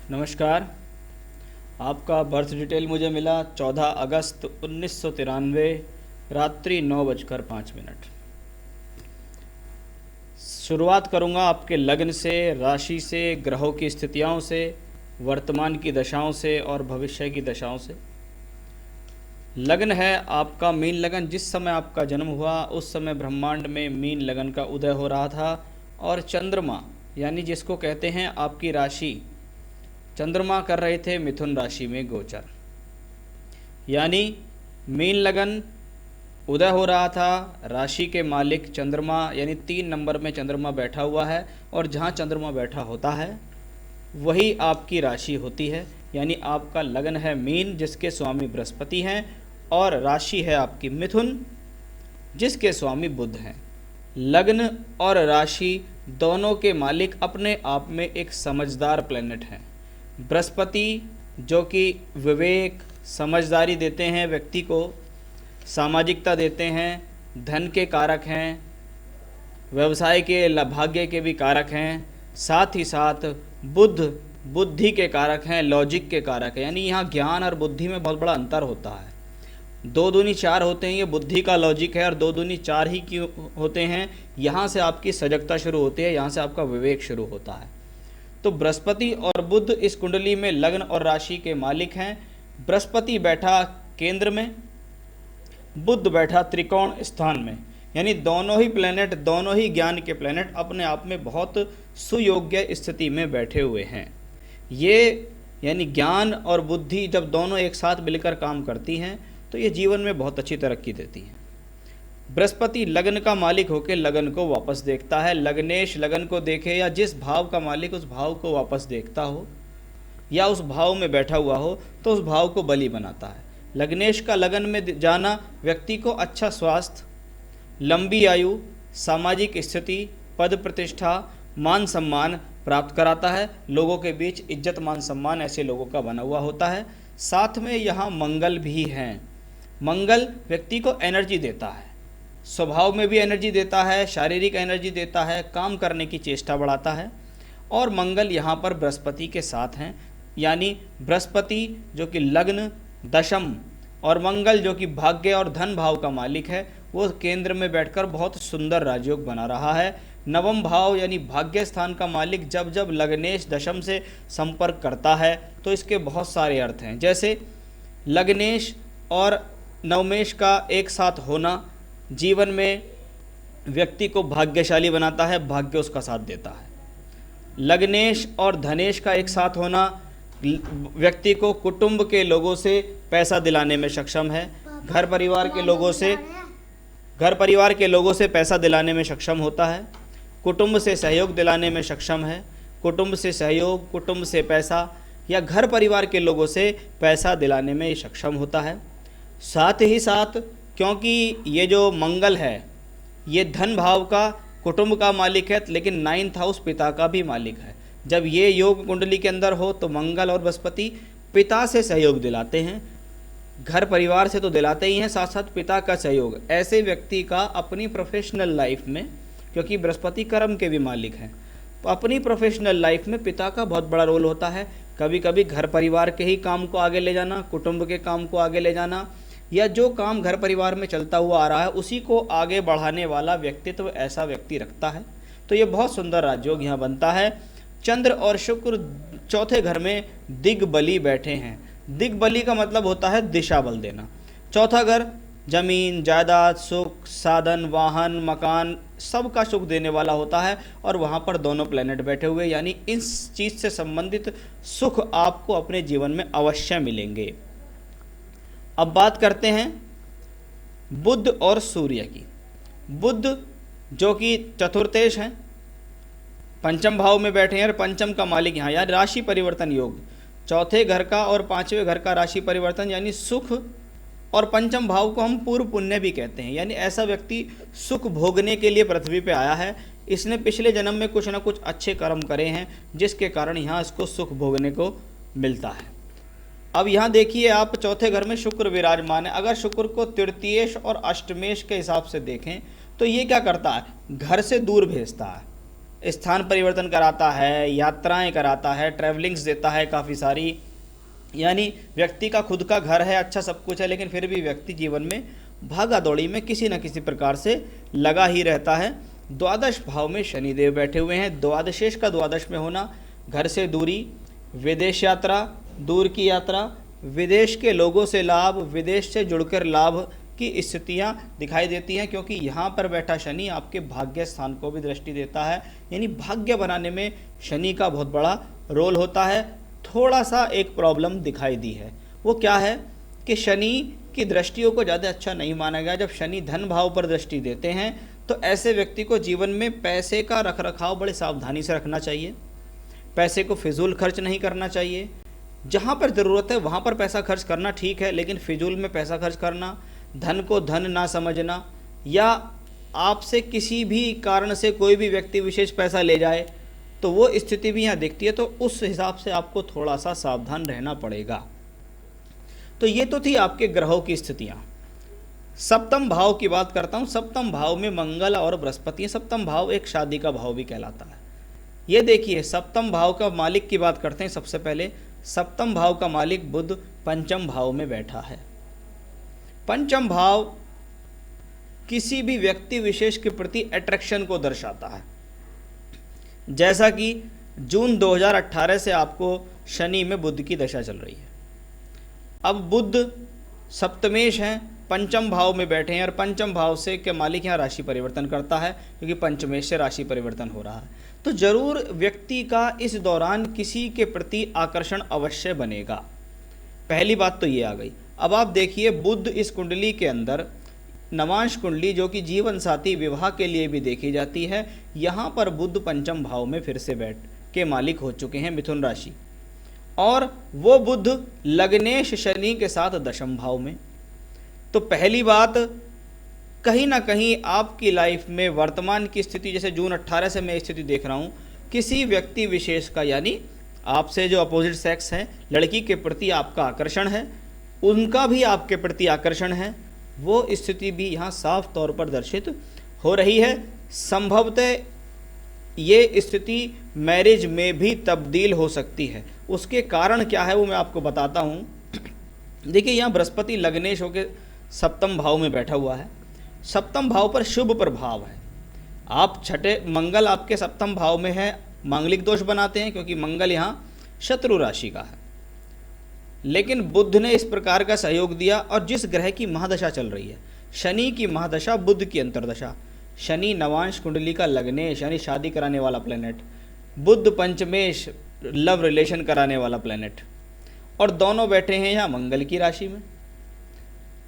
नमस्कार। आपका birth detail मुझे मिला 14 अगस्त 1993, रात्रि 9:05। शुरुआत करूंगा आपके लग्न से, राशि से, ग्रहों की स्थितियों से, वर्तमान की दशाओं से और भविष्य की दशाओं से। लग्न है आपका मीन लगन। जिस समय आपका जन्म हुआ उस समय ब्रह्मांड में मीन लगन का उदय हो रहा था और चंद्रमा यानी जिसको कहते हैं आपकी राशि, चंद्रमा कर रहे थे मिथुन राशि में गोचर। यानी मीन लगन उदय हो रहा था, राशि के मालिक चंद्रमा यानी 3 नंबर में चंद्रमा बैठा हुआ है और जहाँ चंद्रमा बैठा होता है वही आपकी राशि होती है। यानी आपका लगन है मीन जिसके स्वामी बृहस्पति हैं और राशि है आपकी मिथुन जिसके स्वामी बुध हैं। लग्न और राशि दोनों के मालिक अपने आप में एक समझदार प्लेनेट हैं। बृहस्पति जो कि विवेक, समझदारी देते हैं व्यक्ति को, सामाजिकता देते हैं, धन के कारक हैं, व्यवसाय के भाग्य के भी कारक हैं, साथ ही साथ बुध बुद्धि के कारक हैं, लॉजिक के कारक हैं। यानी यहाँ ज्ञान और बुद्धि में बहुत बड़ा अंतर होता है। 2 दूनी 4 होते हैं, ये बुद्धि का लॉजिक है, और 2 दूनी 4 ही क्यों होते हैं? यहाँ से आपकी सजगता शुरू होती है, यहाँ से आपका विवेक शुरू होता है। तो बृहस्पति और बुध इस कुंडली में लग्न और राशि के मालिक हैं। बृहस्पति बैठा केंद्र में, बुध बैठा त्रिकोण स्थान में। यानी दोनों ही प्लेनेट, दोनों ही ज्ञान के प्लेनेट अपने आप में बहुत सुयोग्य स्थिति में बैठे हुए हैं। ये यानी ज्ञान और बुद्धि जब दोनों एक साथ मिलकर काम करती हैं तो ये जीवन में बहुत अच्छी तरक्की देती हैं। बृहस्पति लगन का मालिक होकर लगन को वापस देखता है। लग्नेश लगन को देखे या जिस भाव का मालिक उस भाव को वापस देखता हो या उस भाव में बैठा हुआ हो तो उस भाव को बली बनाता है। लग्नेश का लगन में जाना व्यक्ति को अच्छा स्वास्थ्य, लंबी आयु, सामाजिक स्थिति, पद प्रतिष्ठा, मान सम्मान प्राप्त कराता है। लोगों के बीच इज्जत मान सम्मान ऐसे लोगों का बना हुआ होता है। साथ में यहाँ मंगल भी हैं। मंगल व्यक्ति को एनर्जी देता है, स्वभाव में भी एनर्जी देता है, शारीरिक एनर्जी देता है, काम करने की चेष्टा बढ़ाता है। और मंगल यहाँ पर बृहस्पति के साथ हैं। यानी बृहस्पति जो कि लग्न, दशम, और मंगल जो कि भाग्य और धन भाव का मालिक है, वो केंद्र में बैठकर बहुत सुंदर राजयोग बना रहा है। नवम भाव यानी भाग्य स्थान का मालिक जब जब लग्नेश दशम से संपर्क करता है तो इसके बहुत सारे अर्थ हैं। जैसे लग्नेश और नवमेश का एक साथ होना जीवन में व्यक्ति को भाग्यशाली बनाता है, भाग्य उसका साथ देता है। लग्नेश और धनेश का एक साथ होना व्यक्ति को कुटुंब के लोगों से पैसा दिलाने में सक्षम है, घर परिवार के लोगों से पैसा दिलाने में सक्षम होता है, कुटुंब से सहयोग दिलाने में सक्षम है। कुटुंब से सहयोग, कुटुंब से पैसा या घर परिवार के लोगों से पैसा दिलाने में सक्षम होता है। साथ ही साथ क्योंकि ये जो मंगल है ये धन भाव का, कुटुंब का मालिक है, लेकिन 9th हाउस पिता का भी मालिक है। जब ये योग कुंडली के अंदर हो तो मंगल और बृहस्पति पिता से सहयोग दिलाते हैं, घर परिवार से तो दिलाते ही हैं, साथ साथ पिता का सहयोग। ऐसे व्यक्ति का अपनी प्रोफेशनल लाइफ में, क्योंकि बृहस्पति कर्म के भी मालिक हैं, तो अपनी प्रोफेशनल लाइफ में पिता का बहुत बड़ा रोल होता है। कभी कभी घर परिवार के ही काम को आगे ले जाना, कुटुंब के काम को आगे ले जाना, या जो काम घर परिवार में चलता हुआ आ रहा है उसी को आगे बढ़ाने वाला व्यक्तित्व ऐसा व्यक्ति रखता है। तो ये बहुत सुंदर राजयोग यहाँ बनता है। चंद्र और शुक्र चौथे घर में दिग्बली बैठे हैं। दिग्बली का मतलब होता है दिशा बल देना। चौथा घर जमीन, जायदाद, सुख, साधन, वाहन, मकान सबका सुख देने वाला होता है और वहाँ पर दोनों प्लेनेट बैठे हुए, यानी इस चीज़ से संबंधित सुख आपको अपने जीवन में अवश्य मिलेंगे। अब बात करते हैं बुध और सूर्य की। बुध जो कि चतुर्थेश हैं, पंचम भाव में बैठे हैं और पंचम का मालिक यहाँ, यानी राशि परिवर्तन योग, चौथे घर का और 5वें घर का राशि परिवर्तन यानी सुख। और पंचम भाव को हम पूर्व पुण्य भी कहते हैं, यानी ऐसा व्यक्ति सुख भोगने के लिए पृथ्वी पे आया है। इसने पिछले जन्म में कुछ ना कुछ अच्छे कर्म करे हैं जिसके कारण यहाँ इसको सुख भोगने को मिलता है। अब यहाँ देखिए आप, चौथे घर में शुक्र विराजमान है। अगर शुक्र को तृतीयेश और अष्टमेश के हिसाब से देखें तो ये क्या करता है? घर से दूर भेजता है। स्थान परिवर्तन कराता है, यात्राएं कराता है, ट्रैवलिंग्स देता है काफ़ी सारी। यानी व्यक्ति का खुद का घर है, अच्छा सब कुछ है, लेकिन फिर भी व्यक्ति जीवन में भागा दौड़ी में किसी न किसी प्रकार से लगा ही रहता है। द्वादश भाव में शनिदेव बैठे हुए हैं। द्वादशेश का द्वादश में होना, घर से दूरी, विदेश यात्रा, दूर की यात्रा, विदेश के लोगों से लाभ, विदेश से जुड़कर लाभ की स्थितियां दिखाई देती हैं, क्योंकि यहाँ पर बैठा शनि आपके भाग्य स्थान को भी दृष्टि देता है। यानी भाग्य बनाने में शनि का बहुत बड़ा रोल होता है। थोड़ा सा एक प्रॉब्लम दिखाई दी है, वो क्या है कि शनि की दृष्टियों को ज़्यादा अच्छा नहीं माना गया। जब शनि धन भाव पर दृष्टि देते हैं तो ऐसे व्यक्ति को जीवन में पैसे का रख रखाव बड़े सावधानी से रखना चाहिए। पैसे को फिजूल खर्च नहीं करना चाहिए। जहाँ पर ज़रूरत है वहाँ पर पैसा खर्च करना ठीक है, लेकिन फिजूल में पैसा खर्च करना, धन को धन ना समझना, या आपसे किसी भी कारण से कोई भी व्यक्ति विशेष पैसा ले जाए तो वो स्थिति भी यहाँ दिखती है। तो उस हिसाब से आपको थोड़ा सा सावधान रहना पड़ेगा। तो ये तो थी आपके ग्रहों की स्थितियाँ। सप्तम भाव की बात करता हूँ। सप्तम भाव में मंगल और बृहस्पति। सप्तम भाव एक शादी का भाव भी कहलाता है। ये देखिए, सप्तम भाव का मालिक की बात करते हैं। सबसे पहले सप्तम भाव का मालिक बुध पंचम भाव में बैठा है। पंचम भाव किसी भी व्यक्ति विशेष के प्रति अट्रैक्शन को दर्शाता है। जैसा कि जून 2018 से आपको शनि में बुध की दशा चल रही है। अब बुध सप्तमेश हैं, पंचम भाव में बैठे हैं, और पंचम भाव से के मालिक यहाँ राशि परिवर्तन करता है, क्योंकि पंचमेश से राशि परिवर्तन हो रहा है। तो जरूर व्यक्ति का इस दौरान किसी के प्रति आकर्षण अवश्य बनेगा। पहली बात तो ये आ गई। अब आप देखिए, बुध इस कुंडली के अंदर नवांश कुंडली, जो कि जीवन साथी विवाह के लिए भी देखी जाती है, यहाँ पर बुध पंचम भाव में फिर से बैठ के मालिक हो चुके हैं, मिथुन राशि। और वो बुध लग्नेश शनि के साथ दशम भाव में। तो पहली बात, कहीं ना कहीं आपकी लाइफ में वर्तमान की स्थिति, जैसे जून 18 से मैं स्थिति देख रहा हूँ, किसी व्यक्ति विशेष का, यानी आपसे जो अपोजिट सेक्स है, लड़की के प्रति आपका आकर्षण है, उनका भी आपके प्रति आकर्षण है, वो स्थिति भी यहाँ साफ तौर पर दर्शित हो रही है। संभवतः ये स्थिति मैरिज में भी तब्दील हो सकती है। उसके कारण क्या है वो मैं आपको बताता हूँ। देखिए, यहाँ बृहस्पति लग्नेश होकर सप्तम भाव में बैठा हुआ है। सप्तम भाव पर शुभ प्रभाव है। आप छठे, मंगल आपके सप्तम भाव में है, मांगलिक दोष बनाते हैं, क्योंकि मंगल यहाँ शत्रु राशि का है। लेकिन बुध ने इस प्रकार का सहयोग दिया, और जिस ग्रह की महादशा चल रही है, शनि की महादशा, बुध की अंतर्दशा, शनि नवांश कुंडली का लग्नेश यानी शादी कराने वाला प्लेनेट, बुध पंचमेश लव रिलेशन कराने वाला प्लेनेट, और दोनों बैठे हैं यहाँ मंगल की राशि में।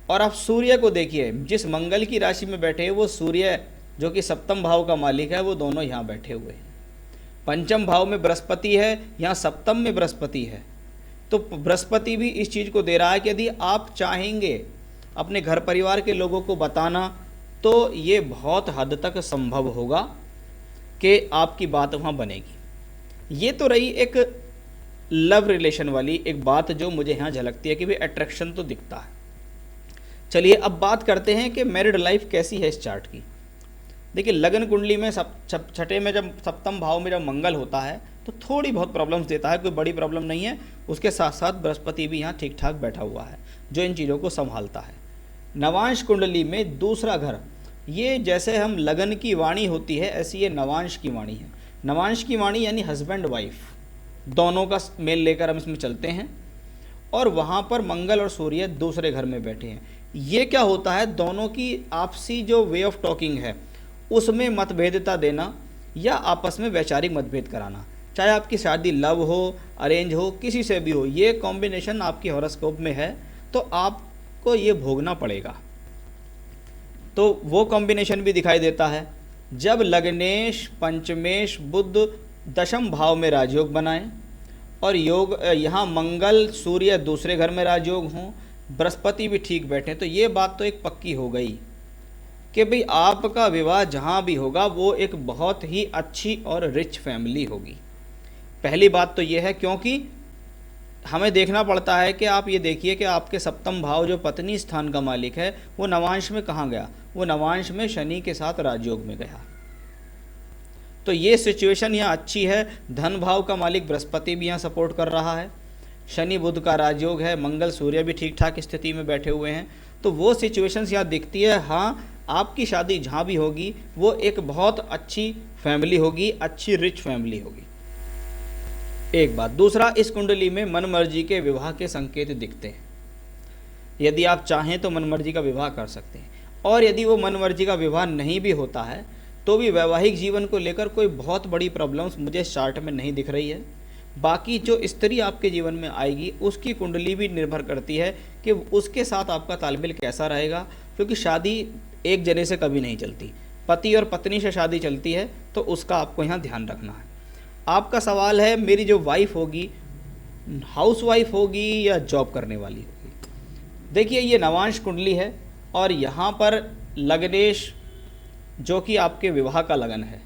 और आप सूर्य को देखिए, जिस मंगल की राशि में बैठे हैं वो सूर्य जो कि सप्तम भाव का मालिक है, वो दोनों यहाँ बैठे हुए हैं। पंचम भाव में बृहस्पति है, यहाँ सप्तम में बृहस्पति है। तो बृहस्पति भी इस चीज़ को दे रहा है कि यदि आप चाहेंगे अपने घर परिवार के लोगों को बताना, तो ये बहुत हद तक संभव होगा कि आपकी बात वहाँ बनेगी। ये तो रही एक लव रिलेशन वाली एक बात जो मुझे यहाँ झलकती है कि भाई अट्रैक्शन तो दिखता है। चलिए अब बात करते हैं कि मैरिड लाइफ कैसी है इस चार्ट की। देखिए, लगन कुंडली में छठे में जब सप्तम भाव में जब मंगल होता है तो थोड़ी बहुत प्रॉब्लम्स देता है, कोई बड़ी प्रॉब्लम नहीं है। उसके साथ साथ बृहस्पति भी यहाँ ठीक ठाक बैठा हुआ है जो इन चीज़ों को संभालता है। नवांश कुंडली में दूसरा घर, ये जैसे हम लगन की वाणी होती है ऐसी ये नवांश की वाणी है। नवांश की वाणी यानी हस्बैंड वाइफ दोनों का मेल लेकर हम इसमें चलते हैं, और वहाँ पर मंगल और सूर्य दूसरे घर में बैठे हैं। ये क्या होता है, दोनों की आपसी जो वे ऑफ टॉकिंग है उसमें मतभेदता देना या आपस में वैचारिक मतभेद कराना, चाहे आपकी शादी लव हो, अरेंज हो, किसी से भी हो, ये कॉम्बिनेशन आपकी हॉरोस्कोप में है तो आपको ये भोगना पड़ेगा। तो वो कॉम्बिनेशन भी दिखाई देता है जब लग्नेश पंचमेश बुध दशम भाव में राजयोग बनाएं, और योग यहाँ मंगल सूर्य दूसरे घर में राजयोग हों, बृहस्पति भी ठीक बैठे, तो ये बात तो एक पक्की हो गई कि भाई आपका विवाह जहाँ भी होगा वो एक बहुत ही अच्छी और रिच फैमिली होगी। पहली बात तो ये है, क्योंकि हमें देखना पड़ता है कि आप ये देखिए कि आपके सप्तम भाव जो पत्नी स्थान का मालिक है वो नवांश में कहाँ गया, वो नवांश में शनि के साथ राजयोग में गया। तो ये सिचुएशन यहाँ अच्छी है। धन भाव का मालिक बृहस्पति भी यहाँ सपोर्ट कर रहा है, शनि बुध का राजयोग है, मंगल सूर्य भी ठीक ठाक स्थिति में बैठे हुए हैं। तो वो सिचुएशंस यहाँ दिखती है। हाँ, आपकी शादी जहाँ भी होगी वो एक बहुत अच्छी फैमिली होगी, अच्छी रिच फैमिली होगी। एक बात। दूसरा, इस कुंडली में मनमर्जी के विवाह के संकेत दिखते हैं। यदि आप चाहें तो मनमर्जी का विवाह कर सकते हैं, और यदि वो मनमर्जी का विवाह नहीं भी होता है तो भी वैवाहिक जीवन को लेकर कोई बहुत बड़ी प्रॉब्लम्स मुझे चार्ट में नहीं दिख रही है। बाकी जो स्त्री आपके जीवन में आएगी उसकी कुंडली भी निर्भर करती है कि उसके साथ आपका तालमेल कैसा रहेगा, क्योंकि शादी एक जने से कभी नहीं चलती, पति और पत्नी से शादी चलती है। तो उसका आपको यहाँ ध्यान रखना है। आपका सवाल है मेरी जो वाइफ होगी हाउस वाइफ होगी या जॉब करने वाली होगी। देखिए, ये नवांश कुंडली है और यहाँ पर लग्नेश जो कि आपके विवाह का लगन है,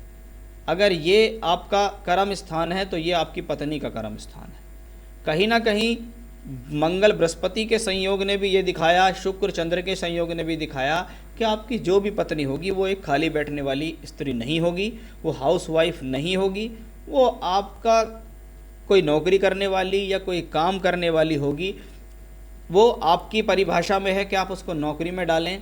अगर ये आपका कर्म स्थान है तो ये आपकी पत्नी का कर्म स्थान है। कहीं ना कहीं मंगल बृहस्पति के संयोग ने भी ये दिखाया, शुक्र चंद्र के संयोग ने भी दिखाया कि आपकी जो भी पत्नी होगी वो एक खाली बैठने वाली स्त्री नहीं होगी, वो हाउस वाइफ नहीं होगी, वो आपका कोई नौकरी करने वाली या कोई काम करने वाली होगी। वो आपकी परिभाषा में है कि आप उसको नौकरी में डालें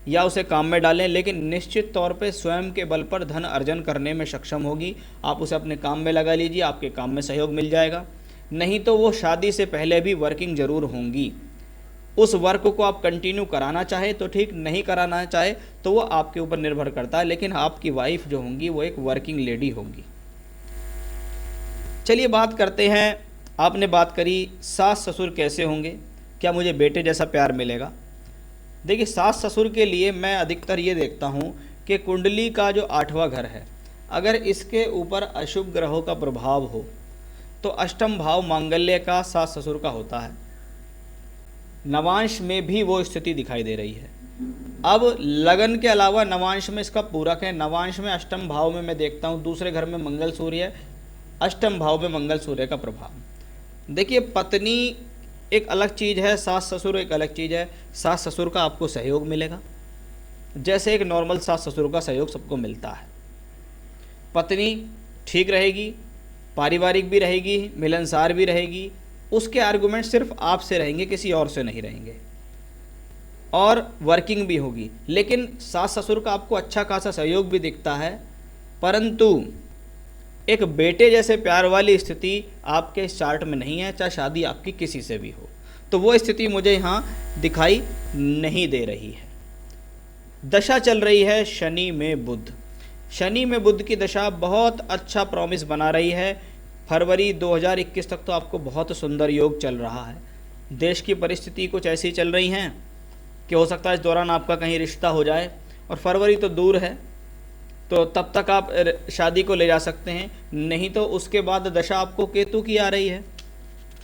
या उसे काम में डालें, लेकिन निश्चित तौर पे स्वयं के बल पर धन अर्जन करने में सक्षम होगी। आप उसे अपने काम में लगा लीजिए, आपके काम में सहयोग मिल जाएगा। नहीं तो वो शादी से पहले भी वर्किंग ज़रूर होंगी। उस वर्क को आप कंटिन्यू कराना चाहे तो ठीक, नहीं कराना चाहे तो वो आपके ऊपर निर्भर करता है, लेकिन आपकी वाइफ जो होंगी वो एक वर्किंग लेडी होंगी। चलिए बात करते हैं, आपने बात करी सास ससुर कैसे होंगे, क्या मुझे बेटे जैसा प्यार मिलेगा। देखिए, सास ससुर के लिए मैं अधिकतर ये देखता हूँ कि कुंडली का जो 8वां घर है, अगर इसके ऊपर अशुभ ग्रहों का प्रभाव हो तो अष्टम भाव मांगल्य का सास ससुर का होता है। नवांश में भी वो स्थिति दिखाई दे रही है। अब लगन के अलावा नवांश में इसका पूरक है। नवांश में अष्टम भाव में मैं देखता हूँ दूसरे घर में मंगल सूर्य, अष्टम भाव में मंगल सूर्य का प्रभाव। देखिए, पत्नी एक अलग चीज़ है, सास ससुर एक अलग चीज़ है। सास ससुर का आपको सहयोग मिलेगा जैसे एक नॉर्मल सास ससुर का सहयोग सबको मिलता है। पत्नी ठीक रहेगी, पारिवारिक भी रहेगी, मिलनसार भी रहेगी, उसके आर्गुमेंट सिर्फ आपसे रहेंगे, किसी और से नहीं रहेंगे, और वर्किंग भी होगी। लेकिन सास ससुर का आपको अच्छा खासा सहयोग भी दिखता है, परंतु एक बेटे जैसे प्यार वाली स्थिति आपके इस चार्ट में नहीं है, चाहे शादी आपकी किसी से भी हो। तो वो स्थिति मुझे यहाँ दिखाई नहीं दे रही है। दशा चल रही है शनि में बुध। शनि में बुध की दशा बहुत अच्छा प्रॉमिस बना रही है। फरवरी 2021 तक तो आपको बहुत सुंदर योग चल रहा है। देश की परिस्थिति कुछ ऐसी चल रही हैं कि हो सकता है इस दौरान आपका कहीं रिश्ता हो जाए, और फरवरी तो दूर है, तो तब तक आप शादी को ले जा सकते हैं। नहीं तो उसके बाद दशा आपको केतु की आ रही है,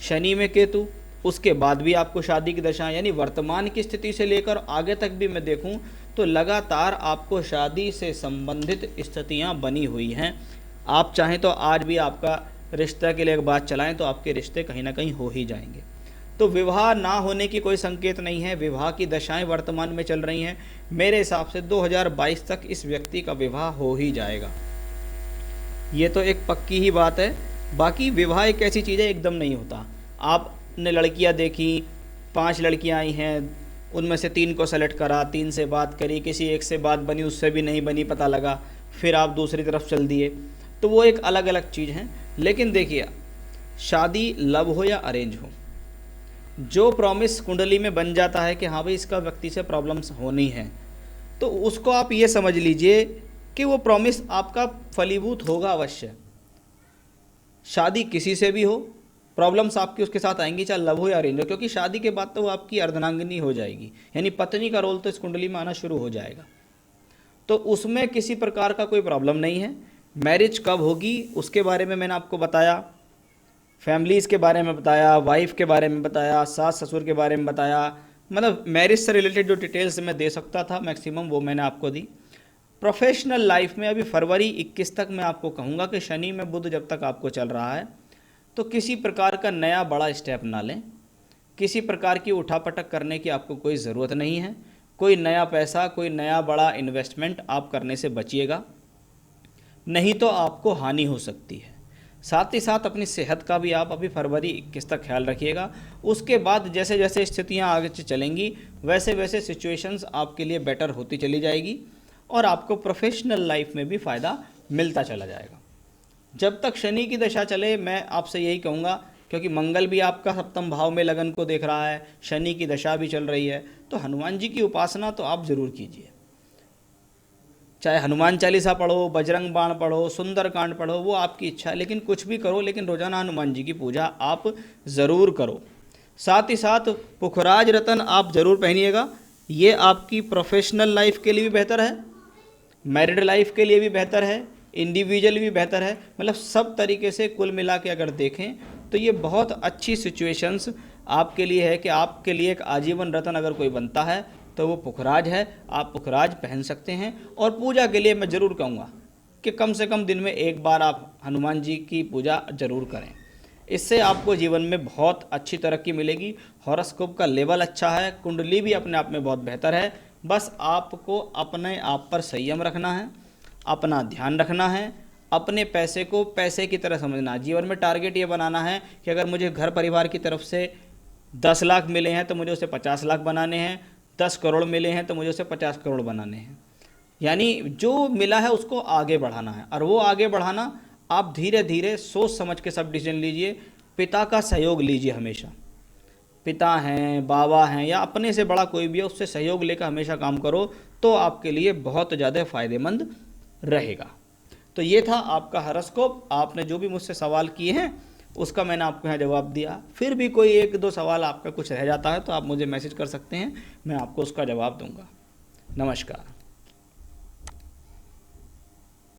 शनि में केतु, उसके बाद भी आपको शादी की दशा, यानी वर्तमान की स्थिति से लेकर आगे तक भी मैं देखूं तो लगातार आपको शादी से संबंधित स्थितियां बनी हुई हैं। आप चाहें तो आज भी आपका रिश्ते के लिए एक बात चलाएं तो आपके रिश्ते कहीं ना कहीं हो ही जाएंगे। तो विवाह ना होने की कोई संकेत नहीं है, विवाह की दशाएं वर्तमान में चल रही हैं। मेरे हिसाब से 2022 तक इस व्यक्ति का विवाह हो ही जाएगा, ये तो एक पक्की ही बात है। बाकी विवाह एक ऐसी चीज़ है, एकदम नहीं होता। आपने लड़कियां देखी, 5 लड़कियां आई हैं, उनमें से 3 को सेलेक्ट करा, 3 से बात करी, किसी एक से बात बनी, उससे भी नहीं बनी, पता लगा, फिर आप दूसरी तरफ चल दिए, तो वो एक अलग अलग चीज़ है। लेकिन देखिए, शादी लव हो या अरेंज हो, जो प्रॉमिस कुंडली में बन जाता है कि हाँ भाई इसका व्यक्ति से प्रॉब्लम्स होनी है, तो उसको आप ये समझ लीजिए कि वो प्रॉमिस आपका फलीभूत होगा अवश्य। शादी किसी से भी हो, प्रॉब्लम्स आपकी उसके साथ आएंगी, चाहे लव हो या अरेंज हो, क्योंकि शादी के बाद तो वो आपकी अर्धनांगिनी हो जाएगी, यानी पत्नी का रोल तो इस कुंडली में आना शुरू हो जाएगा। तो उसमें किसी प्रकार का कोई प्रॉब्लम नहीं है। मैरिज कब होगी उसके बारे में मैंने आपको बताया, फैमिलीज़ के बारे में बताया, वाइफ के बारे में बताया, सास ससुर के बारे में बताया, मतलब मैरिज से रिलेटेड जो डिटेल्स मैं दे सकता था मैक्सिमम वो मैंने आपको दी। प्रोफेशनल लाइफ में अभी फरवरी 21 तक मैं आपको कहूँगा कि शनि में बुध जब तक आपको चल रहा है तो किसी प्रकार का नया बड़ा स्टेप ना लें, किसी प्रकार की उठापटक करने की आपको कोई ज़रूरत नहीं है। कोई नया पैसा, कोई नया बड़ा इन्वेस्टमेंट आप करने से बचिएगा। नहीं तो आपको हानि हो सकती है। साथ ही साथ अपनी सेहत का भी आप अभी फरवरी 21 तक ख्याल रखिएगा। उसके बाद जैसे जैसे स्थितियां आगे चलेंगी वैसे वैसे सिचुएशंस आपके लिए बेटर होती चली जाएगी और आपको प्रोफेशनल लाइफ में भी फ़ायदा मिलता चला जाएगा। जब तक शनि की दशा चले मैं आपसे यही कहूँगा, क्योंकि मंगल भी आपका सप्तम भाव में लगन को देख रहा है, शनि की दशा भी चल रही है, तो हनुमान जी की उपासना तो आप ज़रूर कीजिए। चाहे हनुमान चालीसा पढ़ो, बजरंग बाण पढ़ो, सुंदरकांड पढ़ो, वो आपकी इच्छा है, लेकिन कुछ भी करो, लेकिन रोजाना हनुमान जी की पूजा आप ज़रूर करो। साथ ही साथ पुखराज रतन आप ज़रूर पहनिएगा। ये आपकी प्रोफेशनल लाइफ के लिए भी बेहतर है, मैरिड लाइफ के लिए भी बेहतर है, इंडिविजुअल भी बेहतर है, मतलब सब तरीके से कुल मिला के अगर देखें तो ये बहुत अच्छी सिचुएशंस आपके लिए है कि आपके लिए एक आजीवन रतन अगर कोई बनता है तो वो पुखराज है। आप पुखराज पहन सकते हैं और पूजा के लिए मैं ज़रूर कहूँगा कि कम से कम दिन में एक बार आप हनुमान जी की पूजा ज़रूर करें। इससे आपको जीवन में बहुत अच्छी तरक्की मिलेगी। हॉरोस्कोप का लेवल अच्छा है, कुंडली भी अपने आप में बहुत बेहतर है। बस आपको अपने आप पर संयम रखना है, अपना ध्यान रखना है, अपने पैसे को पैसे की तरह समझना है। जीवन में टारगेट ये बनाना है कि अगर मुझे घर परिवार की तरफ से 10 लाख मिले हैं तो मुझे उसे 50 लाख बनाने हैं, 10 करोड़ मिले हैं तो मुझे उसे 50 करोड़ बनाने हैं। यानी जो मिला है उसको आगे बढ़ाना है, और वो आगे बढ़ाना आप धीरे धीरे सोच समझ के सब डिसीजन लीजिए। पिता का सहयोग लीजिए हमेशा, पिता हैं, बाबा हैं, या अपने से बड़ा कोई भी है, उससे सहयोग लेकर हमेशा काम करो तो आपके लिए बहुत ज़्यादा फ़ायदेमंद रहेगा। तो ये था आपका हॉरोस्कोप। आपने जो भी मुझसे सवाल किए हैं उसका मैंने आपको यहाँ जवाब दिया। फिर भी कोई एक दो सवाल आपका कुछ रह जाता है तो आप मुझे मैसेज कर सकते हैं, मैं आपको उसका जवाब दूंगा। नमस्कार।